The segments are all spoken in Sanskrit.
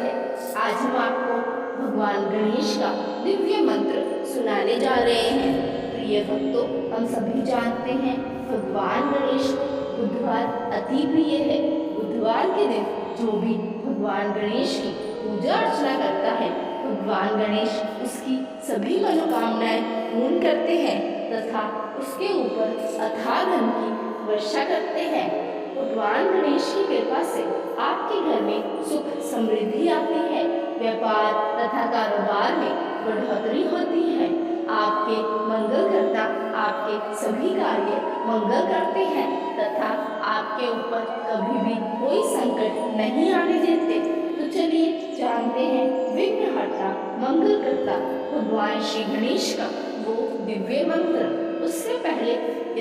है। आज हम आपको भगवान गणेश का दिव्य मंत्र सुनाने जा रहे हैं। प्रिय भक्तों, हम सभी जानते हैं भगवान गणेश को बुधवार अति प्रिय है। बुधवार के दिन जो भी भगवान गणेश की पूजा अर्चना करता है, भगवान गणेश उसकी सभी मनोकामनाएं पूर्ण करते हैं तथा उसके ऊपर अथाह धन की वर्षा करते हैं। भगवान गणेश की कृपा से आपके घर में सुख समृद्धि आती है, व्यापार तथा कारोबार में बढ़ोतरी होती है। आपके मंगलकर्ता आपके सभी कार्य मंगल करते हैं तथा आपके ऊपर कभी भी कोई संकट नहीं आने देते। तो चलिए जानते हैं विघ्नहर्ता मंगलकर्ता भगवान श्री गणेश का वो दिव्य मंत्र। उससे पहले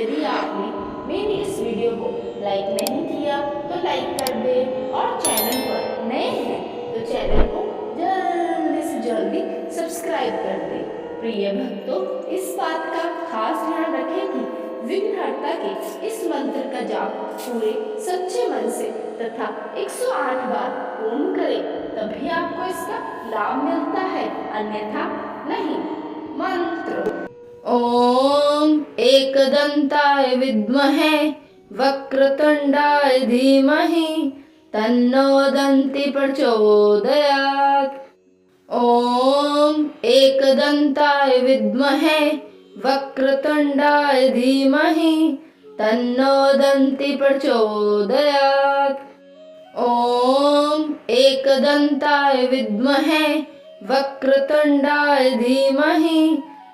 यदि आपने मेरी इस वीडियो को लाइक नहीं किया तो लाइक कर दे और चैनल पर नए हैं तो चैनल को जल्दी से जल्दी सब्सक्राइब कर दे। प्रिय भक्तों, इस बात का खास ध्यान रखें कि विघ्नहर्ता के इस मंत्र का जाप पूरे सच्चे मन से तथा 108 बार पूर्ण करें, तभी आपको इसका लाभ मिलता है, अन्यथा नहीं। मंत्र: ओम एकदंताय विद्महे वक्रतुंडाय धीमहि तन्नो दन्ति प्रचोदयात्। ओम एकदंताय विद्महे वक्रतुंडाय धीमहि तन्नो दन्ति प्रचोदयात्। ओम एकदंताय विद्महे वक्रतुंडाय धीमहि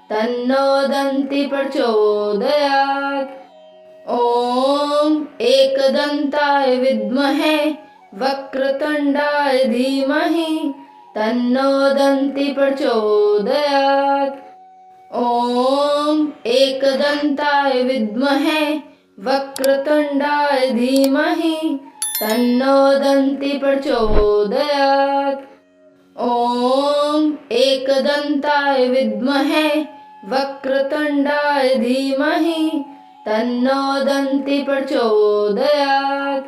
तन्नो दन्ति प्रचोदयात्। ओम एकदंताय विद्महे वक्रतुंडाय धीमहि तन्नो दन्ति प्रचोदयात्। ओम एकदंताय विद्महे वक्रतुंडाय धीमहि तन्नो दन्ति प्रचोदयात्। ओम एकदंताय विद्महे वक्रतुंडाय धीमहि तन्नो दन्ति प्रचोदयात्।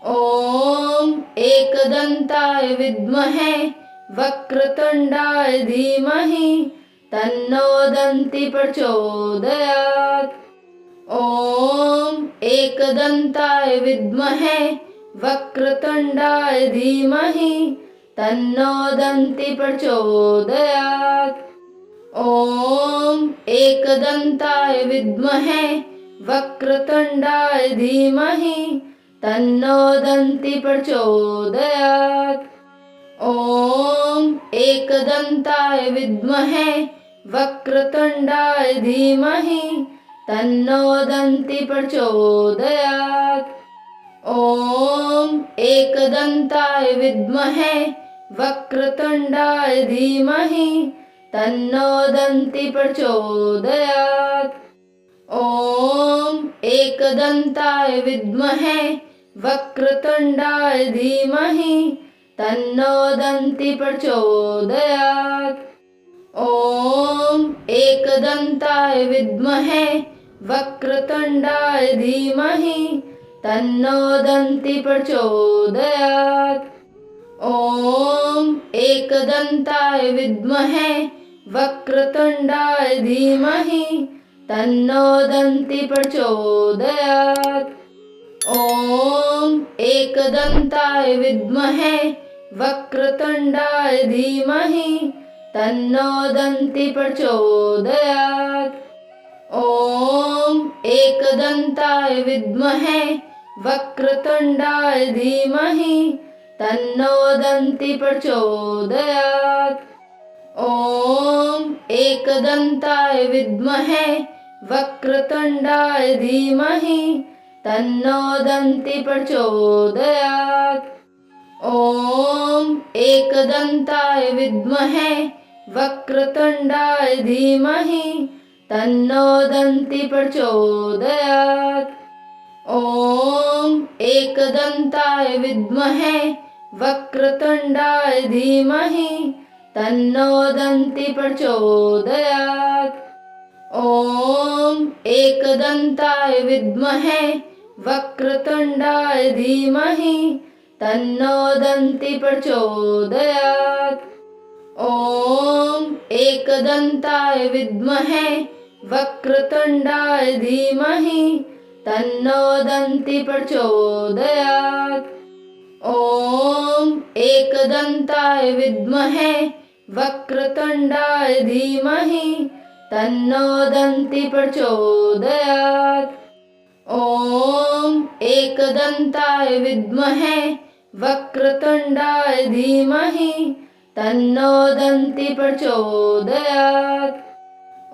ओम एकदंताय विद्महे वक्रतुंडाय धीमहि तन्नो दन्ति प्रचोदयात्। ओम एकदंताय विद्महे वक्रतुंडाय धीमहि तन्नो दन्ति प्रचोदयात्। ओम एकदंताय विद्महे वक्रतुंडाय धीमहि तन्नो दन्ति प्रचोदयात्। ओम एकदंताय विद्महे वक्रतुंडाय धीमहि तन्नो दन्ति प्रचोदयात्। ओम एकदंताय विद्महे वक्रतुंडाय धीमहि तन्नो दन्ति प्रचोदयात्। ओम एकदंताय विद्महे वक्रतुंडाय धीमहि तन्नो दन्ति प्रचोदयात्। ओम एकदंताय विद्महे वक्रतुंडाय धीमहि तन्नो दन्ति प्रचोदयात्। ओम एकदंताय विद्महे वक्रतुंडाय धीमहि तन्नो दन्ति प्रचोदयात्। ओम एकदंताय विद्महे वक्रतुंडाय धीमहि तन्नो दन्ति प्रचोदयात्। ओम एकदंताय विद्महे वक्रतुंडाय धीमहि तन्नो दन्ति प्रचोदयात्। ओम एकदंताय विद्महे वक्रतुंडाय धीमहि तन्नो दन्ति प्रचोदयात्। ओम एकदंताय विद्महे वक्रतुंडाय धीमहि तन्नो दन्ति प्रचोदयात्। ओम एकदंताय विद्महे वक्रतुंडाय धीमहि तन्नो दन्ति प्रचोदयात्। ओम एकदंताय विद्महे वक्रतुंडाय धीमहि तन्नो दन्ति प्रचोदयात्। ॐ एकदन्ताय विद्महे वक्रतुण्डाय धीमहि तन्नो दन्ति प्रचोदयात्। ॐ एकदन्ताय विद्महे वक्रतुण्डाय धीमहि तन्नो दन्ति प्रचोदयात्। ॐ एकदन्ताय विद्महे वक्रतुण्डाय धीमहि तन्नो दन्ति प्रचोदयात्।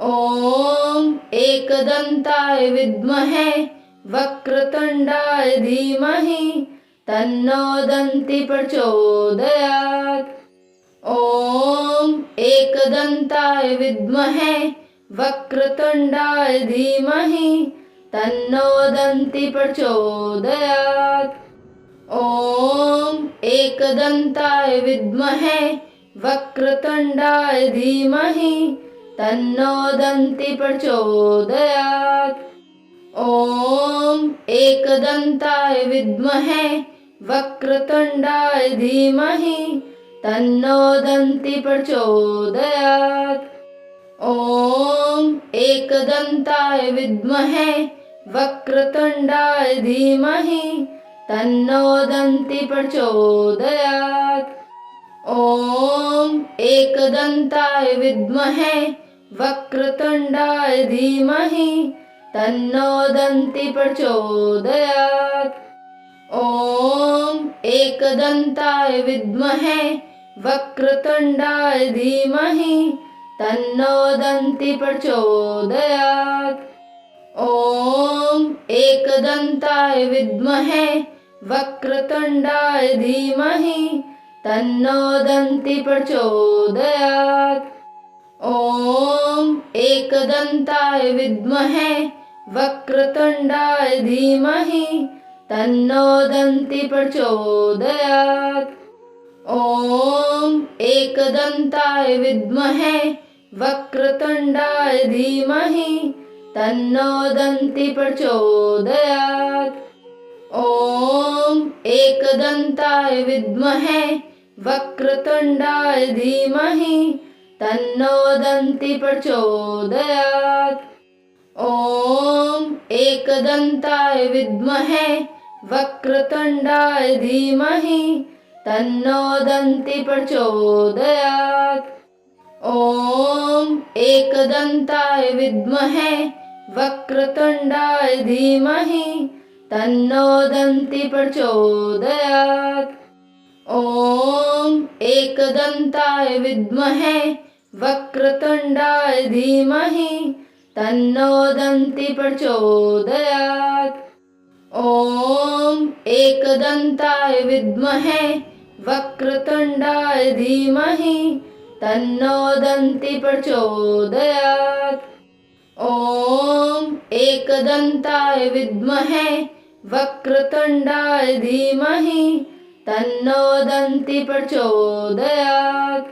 ॐ एकदन्ताय विद्महे वक्रतुण्डाय धीमहि तन्नो दन्ति प्रचोदयात्। ॐ एकदन्ताय विद्महे वक्रतुण्डाय धीमहि तन्नो दन्ति प्रचोदयात्। ॐ एकदन्ताय विद्महे वक्रतुण्डाय धीमहि तन्नो दन्ति प्रचोदयात्। ॐ एकदन्ताय विद्महे वक्रतुण्डाय धीमहि तन्नो दन्ति प्रचोदयात्। ॐ एकदन्ताय विद्महे वक्रतुण्डाय धीमहि तन्नो दन्ति प्रचोदयात्। ॐ एकदन्ताय विद्महे वक्रतुण्डाय धीमहि तन्नो दन्ति प्रचोदयात्। ॐ एकदन्ताय विद्महे वक्रतुण्डाय धीमहि तन्नो दन्ति प्रचोदयात्। ॐ एकदन्ताय विद्महे वक्रतुण्डाय धीमहि तन्नो दन्ति प्रचोदयात्। ॐ एकदन्ताय विद्महे वक्रतुण्डाय धीमहि तन्नो दन्ति प्रचोदयात्। ॐ एकदन्ताय विद्महे वक्रतुण्डाय धीमहि तन्नो दन्ति प्रचोदयात्। ॐ एकदन्ताय विद्महे वक्रतुण्डाय धीमहि तन्नो दन्ति प्रचोदयात्। ॐ एकदन्ताय विद्महे वक्रतुण्डाय धीमहि तन्नो दन्ति प्रचोदयात्। ॐ एकदन्ताय विद्महे वक्रतुण्डाय धीमहि तन्नो दन्ति प्रचोदयात्। ॐ एकदन्ताय विद्महे वक्रतुण्डाय धीमहि तन्नो दन्ति प्रचोदयात्। ॐ एकदन्ताय विद्महे वक्रतुण्डाय धीमहि तन्नो दन्ति प्रचोदयात्। ॐ एकदन्ताय विद्महे वक्रतुण्डाय धीमहि तन्नो दन्ति प्रचोदयात्।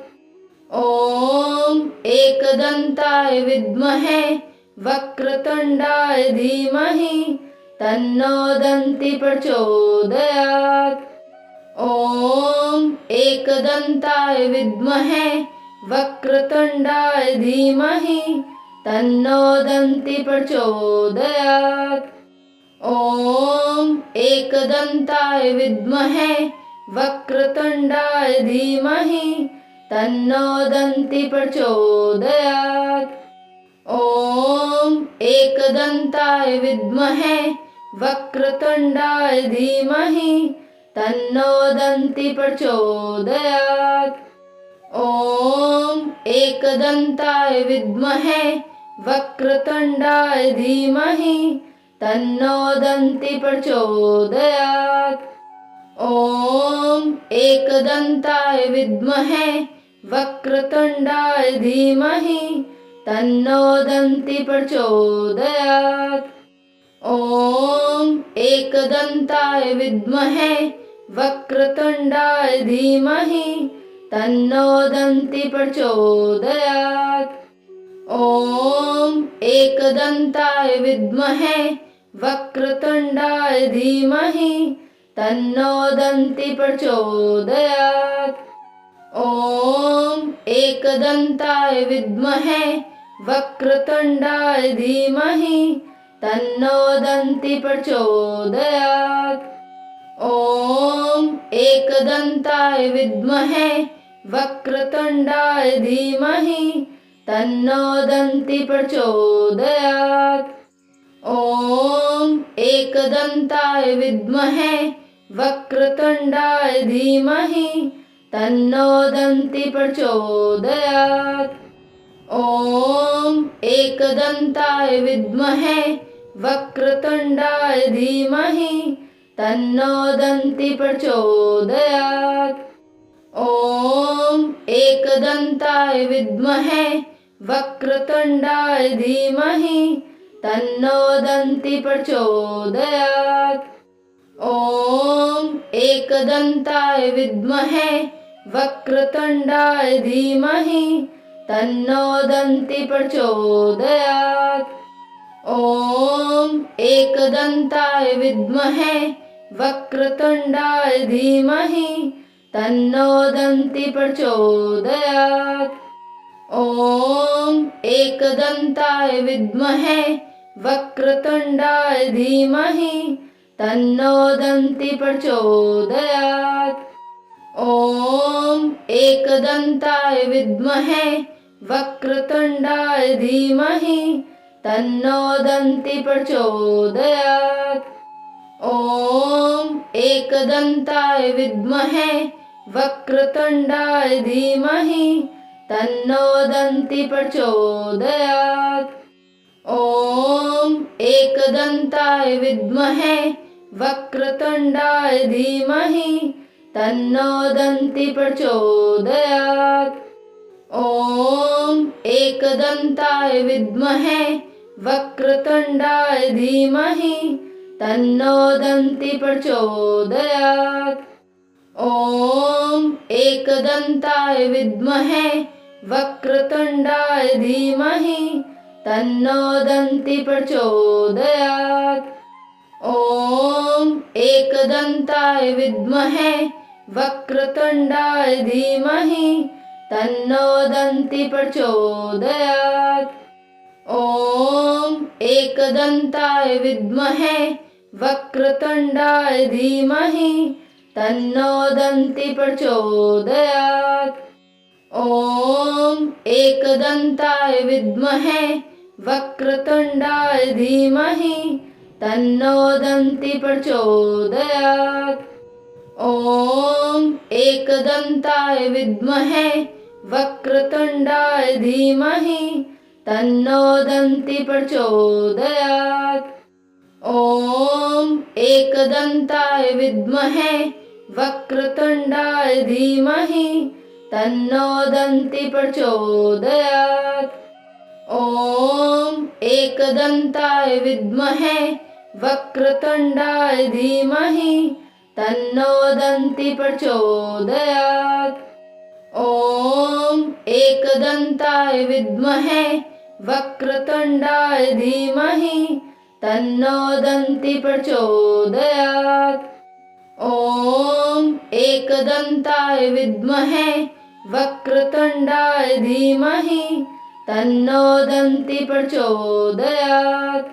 ॐ एकदन्ताय विद्महे वक्रतुण्डाय धीमहि तन्नो दन्ति प्रचोदयात्। ॐ एकदन्ताय विद्महे वक्रतुण्डाय धीमहि तन्नो दन्ति प्रचोदयात्। ॐ एकदन्ताय विद्महे वक्रतुण्डाय धीमहि तन्नो दन्ति प्रचोदयात्। ॐ एकदन्ताय विद्महे वक्रतुण्डाय धीमहि तन्नो दन्ति प्रचोदयात्। ॐ एकदन्ताय विद्महे वक्रतुण्डाय धीमहि तन्नो दन्ति प्रचोदयात्। ॐ एकदन्ताय विद्महे वक्रतुण्डाय धीमहि तन्नो दन्ति प्रचोदयात्। ॐ एकदन्ताय विद्महे वक्रतुण्डाय धीमहि तन्नो दन्ति प्रचोदयात्। ॐ एकदन्ताय विद्महे वक्रतुण्डाय धीमहि तन्नो दन्ती प्रचोदयात्। ॐ एकदन्ताय विद्महे वक्रतुण्डाय धीमहि तन्नो दन्ती प्रचोदयात्। ॐ एकदन्ताय विद्महे वक्रतुण्डाय धीमहि तन्नो दन्ती प्रचोदयात्। ॐ एकदन्ताय विद्महे वक्रतुण्डाय धीमहि तन्नो दन्ती प्रचोदयात्। ॐ एकदन्ताय विद्महे वक्रतुण्डाय धीमहि तन्नो दन्ती प्रचोदयात्। ॐ एकदन्ताय विद्महे वक्रतुण्डाय धीमहि तन्नो दन्ती प्रचोदयात्। ॐ एकदन्ताय विद्महे वक्रतुण्डाय धीमहि तन्नो दन्ती प्रचोदयात्। ॐ एकदन्ताय विद्महे वक्रतुण्डाय धीमहि तन्नो दन्ती प्रचोदयात्। ॐ एकदन्ताय विद्महे वक्रतुण्डाय धीमहि तन्नो दन्ती प्रचोदयात्। ॐ एकदन्ताय विद्महे वक्रतुण्डाय धीमहि तन्नो दन्ती प्रचोदयात्। ॐ एकदन्ताय विद्महे वक्रतुण्डाय धीमहि तन्नो दन्ती प्रचोदयात्। ॐ एकदन्ताय विद्महे वक्रतुण्डाय धीमहि तन्नो दन्ती प्रचोदयात्। ॐ एकदन्ताय विद्महे वक्रतुण्डाय धीमहि तन्नो दन्ती प्रचोदयात्। ॐ एकदन्ताय विद्महे वक्रतुण्डाय धीमहि तन्नो दन्ती प्रचोदयात्। ॐ एकदन्ताय विद्महे वक्रतुण्डाय धीमहि तन्नो दन्ती प्रचोदयात्। ॐ एकदन्ताय विद्महे वक्रतुण्डाय धीमहि तन्नो दन्ती प्रचोदयात्। ॐ एकदन्ताय विद्महे वक्रतुण्डाय धीमहि तन्नो दन्ती प्रचोदयात्। ॐ एकदन्ताय विद्महे वक्रतुण्डाय धीमहि तन्नो दन्ती प्रचोदयात्। ॐ एकदन्ताय विद्महे वक्रतुण्डाय धीमहि तन्नो दन्ती प्रचोदयात्। ॐ एकदन्ताय विद्महे वक्रतुण्डाय धीमहि तन्नो दन्ती प्रचोदयात्। ॐ एकदन्ताय विद्महे वक्रतुण्डाय धीमहि तन्नो दन्ती प्रचोदयात्। ॐ एकदन्ताय विद्महे वक्रतुण्डाय धीमहि तन्नो दन्ती प्रचोदयात्।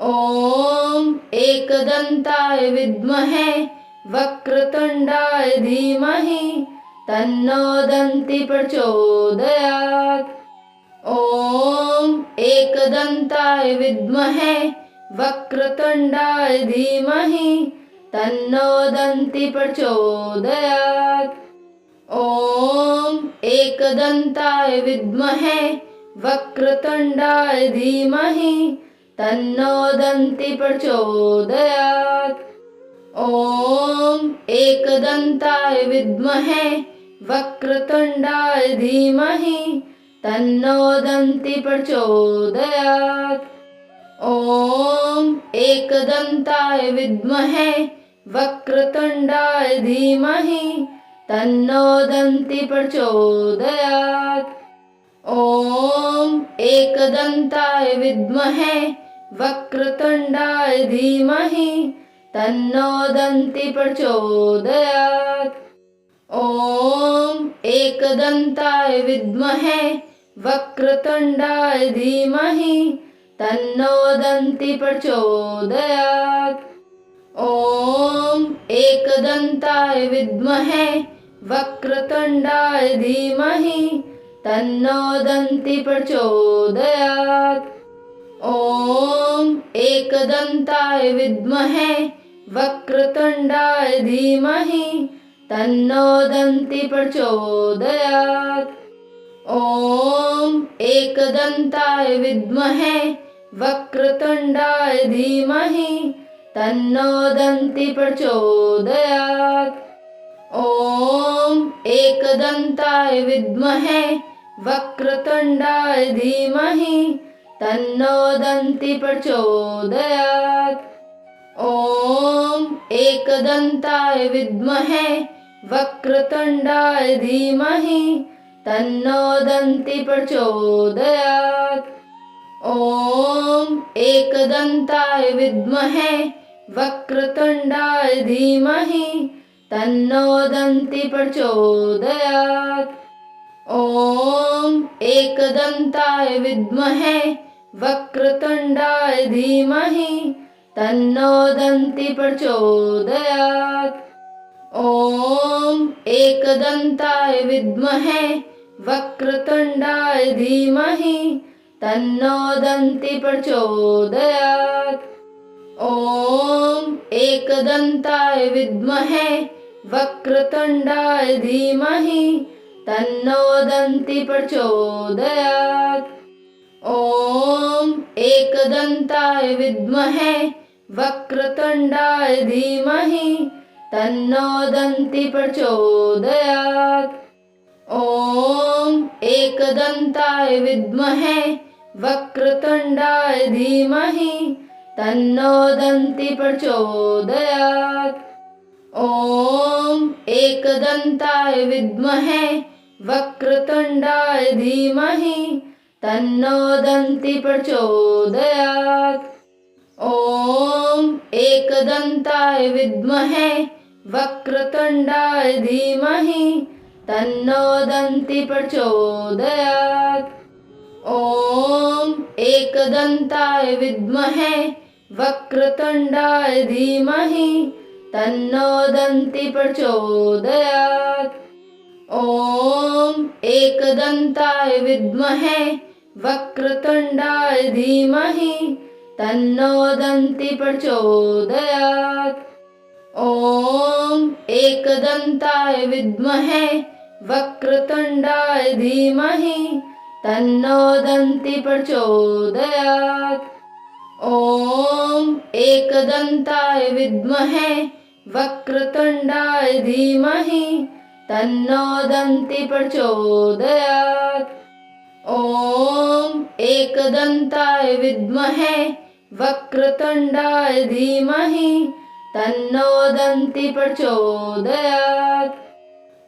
ॐ एकदन्ताय विद्महे वक्रतुण्डाय धीमहि तन्नो दन्ती प्रचोदयात्। ॐ एकदन्ताय विद्महे वक्रतुण्डाय धीमहि तन्नो दन्ती प्रचोदयात्। ॐ एकदन्ताय विद्महे वक्रतुण्डाय धीमहि तन्नो दन्ती प्रचोदयात्। ॐ एकदन्ताय विद्महे वक्रतुण्डाय धीमहि तन्नो दन्ती प्रचोदयात्। ॐ एकदन्ताय विद्महे वक्रतुण्डाय धीमहि तन्नो दन्ती प्रचोदयात्। ॐ एकदन्ताय विद्महे वक्रतुण्डाय धीमहि तन्नो दन्ती प्रचोदयात्। ॐ एकदन्ताय विद्महे वक्रतुण्डाय धीमहि तन्नो दन्ती प्रचोदयात्। ॐ एकदन्ताय विद्महे वक्रतुण्डाय धीमहि तन्नो दन्ती प्रचोदयात्। ॐ एकदन्ताय विद्महे वक्रतुण्डाय धीमहि तन्नो दन्ती प्रचोदयात्। ॐ एकदन्ताय विद्महे वक्रतुण्डाय धीमहि तन्नो दन्ती प्रचोदयात्। ॐ एकदन्ताय विद्महे वक्रतुण्डाय धीमहि तन्नो दन्ती प्रचोदयात्। ॐ एकदन्ताय विद्महे वक्रतुण्डाय धीमहि तन्नो दन्ती प्रचोदयात्। ॐ एकदन्ताय विद्महे वक्रतुण्डाय धीमहि तन्नो दन्ती प्रचोदयात्। ॐ एकदन्ताय विद्महे वक्रतुण्डाय धीमहि तन्नो दन्ती प्रचोदयात्। ॐ एकदन्ताय विद्महे वक्रतुण्डाय धीमहि तन्नो दन्ती प्रचोदयात्। ॐ एकदन्ताय विद्महे वक्रतुण्डाय धीमहि तन्नो दन्ती प्रचोदयात्। ॐ एकदन्ताय विद्महे वक्रतुण्डाय धीमहि तन्नो दन्ती प्रचोदयात्। ॐ एकदन्ताय विद्महे वक्रतुण्डाय धीमहि तन्नो दन्ती प्रचोदयात्। ॐ एकदन्ताय विद्महे वक्रतुण्डाय धीमहि तन्नो दन्ती प्रचोदयात्। ॐ एकदन्ताय विद्महे वक्रतुण्डाय धीमहि तन्नो दन्ती प्रचोदयात्। ॐ एकदन्ताय विद्महे वक्रतुण्डाय धीमहि तन्नो दन्ती प्रचोदयात्। ॐ एकदन्ताय विद्महे वक्रतुण्डाय धीमहि तन्नो दन्ती प्रचोदयात्। ॐ एकदन्ताय विद्महे वक्रतुण्डाय धीमहि तन्नो दन्ती प्रचोदयात्। ॐ एकदन्ताय विद्महे वक्रतुण्डाय धीमहि तन्नो दन्ती प्रचोदयात्। ॐ एकदन्ताय विद्महे वक्रतुण्डाय धीमहि तन्नो दन्ती प्रचोदयात्।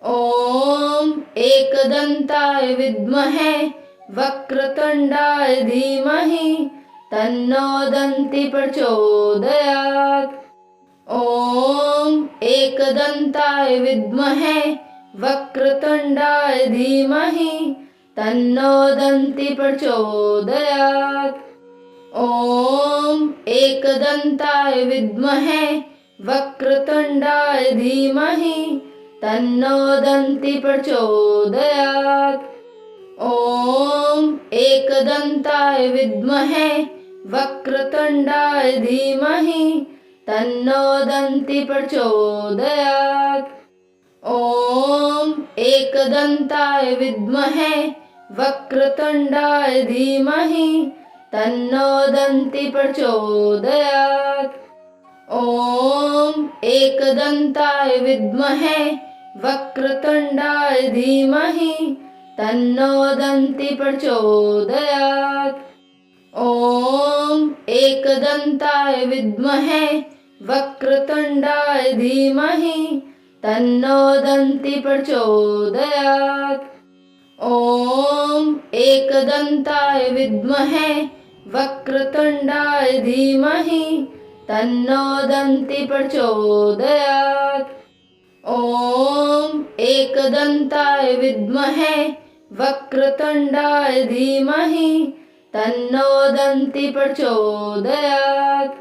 ॐ एकदन्ताय विद्महे वक्रतुण्डाय धीमहि तन्नो दन्ती प्रचोदयात्। ॐ एकदन्ताय विद्महे वक्रतुण्डाय धीमहि तन्नो दन्ती प्रचोदयात्। ॐ एकदन्ताय विद्महे वक्रतुण्डाय धीमहि तन्नो दन्ती प्रचोदयात्। ॐ एकदन्ताय विद्महे वक्रतुण्डाय धीमहि तन्नो दन्ती प्रचोदयात्। ॐ एकदन्ताय विद्महे वक्रतुण्डाय धीमहि तन्नो दन्ती प्रचोदयात्। ॐ एकदन्ताय विद्महे वक्रतुण्डाय धीमहि तन्नो दन्ती प्रचोदयात्। ॐ एकदन्ताय विद्महे वक्रतुण्डाय धीमहि तन्नो दन्ती प्रचोदयात्। ॐ एकदन्ताय विद्महे वक्रतुण्डाय धीमहि तन्नो दन्ति प्रचोदयात्। ॐ एकदन्ताय विद्महे वक्रतुण्डाय धीमहि तन्नो दन्ति प्रचोदयात्।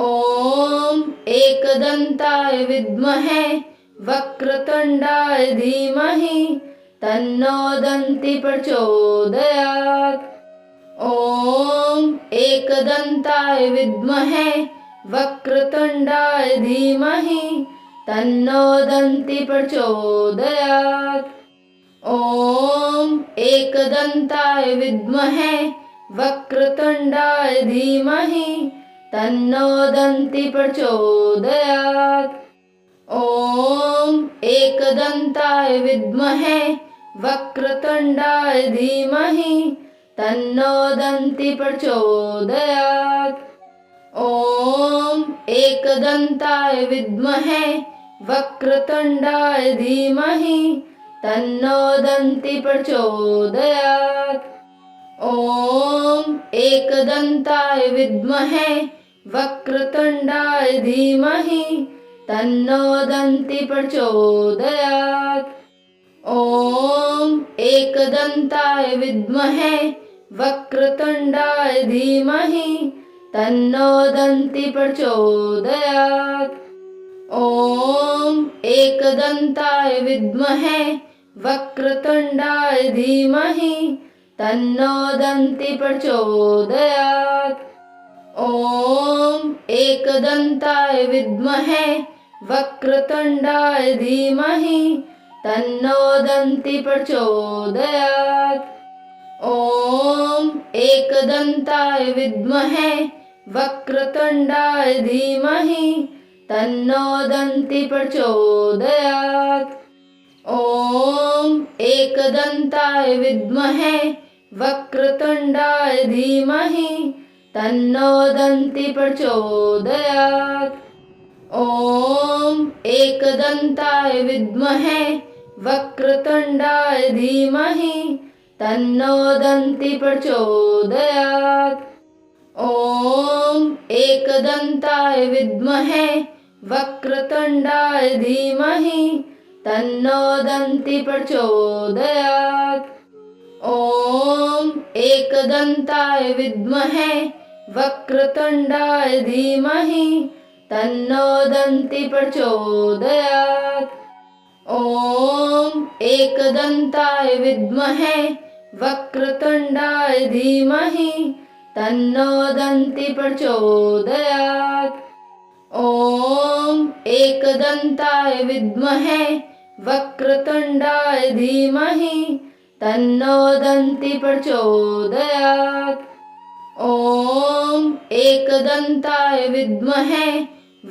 ॐ एकदन्ताय विद्महे वक्रतुण्डाय धीमहि तन्नो दन्ति प्रचोदयात्। ॐ एकदन्ताय विद्महे वक्रतुण्डाय धीमहि तन्नो दन्ति प्रचोदयात्। ॐ एकदन्ताय विद्महे वक्रतुण्डाय धीमहि तन्नो दन्ति प्रचोदयात्। ॐ एकदन्ताय विद्महे वक्रतुण्डाय धीमहि तन्नो दन्ति प्रचोदयात्। ॐ एकदन्ताय विद्महे वक्रतुण्डाय धीमहि तन्नो दन्ति प्रचोदयात्। ॐ एकदन्ताय विद्महे वक्रतुण्डाय धीमहि तन्नो दन्ति प्रचोदयात्। ॐ एकदन्ताय विद्महे वक्रतुण्डाय धीमहि तन्नो दन्ति प्रचोदयात्। ॐ एकदन्ताय विद्महे वक्रतुण्डाय धीमहि तन्नो दन्ति प्रचोदयात्। ॐ एकदन्ताय विद्महे वक्रतुण्डाय धीमहि तन्नो दन्ति प्रचोदयात्। ॐ एकदन्ताय विद्महे वक्रतुण्डाय धीमहि तन्नो दन्ति प्रचोदयात्। ॐ एकदन्ताय विद्महे वक्रतुण्डाय धीमहि तन्नो दन्ति प्रचोदयात्। ॐ एकदन्ताय विद्महे वक्रतुण्डाय धीमहि तन्नो दन्ति प्रचोदयात्। ॐ एकदन्ताय विद्महे वक्रतुण्डाय धीमहि तन्नो दन्ति प्रचोदयात्। ॐ एकदन्ताय विद्महे वक्रतुण्डाय धीमहि तन्नो दन्ति प्रचोदयात्। ॐ एकदन्ताय विद्महे वक्रतुण्डाय धीमहि तन्नो दन्ति प्रचोदयात्। ॐ एकदन्ताय विद्महे वक्रतुण्डाय धीमहि तन्नो दन्ति प्रचोदयात्। ॐ एकदन्ताय विद्महे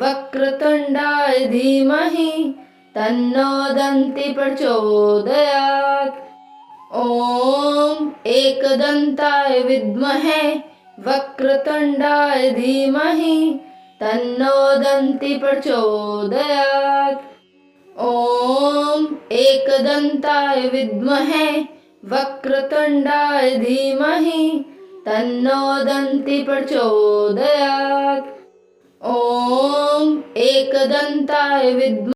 वक्रतुण्डाय धीमहि तन्नो दन्ति प्रचोदयात्। ॐ एकदन्ताय विद्महे वक्रतुण्डाय धीमहि तन्नो दन्ति प्रचोदयात्। ॐ एकदन्ताय विद्महे वक्रतुण्डाय धीमहि तन्नो दन्ति प्रचोदयात्। ॐ एकदन्ताय विद्महे